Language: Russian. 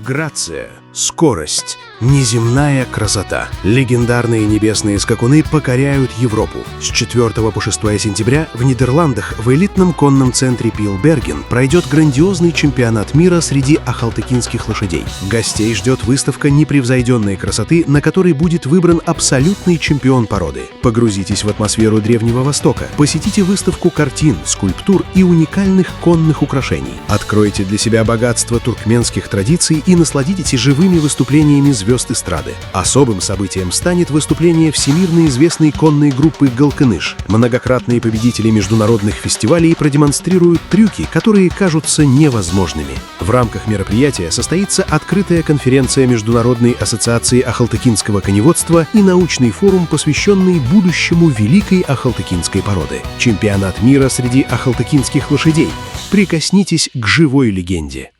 Грация, скорость, неземная красота. Легендарные небесные скакуны покоряют Европу. С 4 по 6 сентября в Нидерландах в элитном конном центре Пилберген пройдет грандиозный чемпионат мира среди ахалтыкинских лошадей. Гостей ждет выставка непревзойденной красоты, на которой будет выбран абсолютный чемпион породы. Погрузитесь в атмосферу Древнего Востока, посетите выставку картин, скульптур и уникальных конных украшений. Откройте для себя богатство туркменских традиций и насладитесь живыми выступлениями звезд эстрады. Особым событием станет выступление всемирно известной конной группы «Галкыныш». Многократные победители международных фестивалей продемонстрируют трюки, которые кажутся невозможными. В рамках мероприятия состоится открытая конференция Международной ассоциации ахалтыкинского коневодства и научный форум, посвященный будущему великой ахалтыкинской породы. Чемпионат мира среди ахалтыкинских лошадей. Прикоснитесь к живой легенде.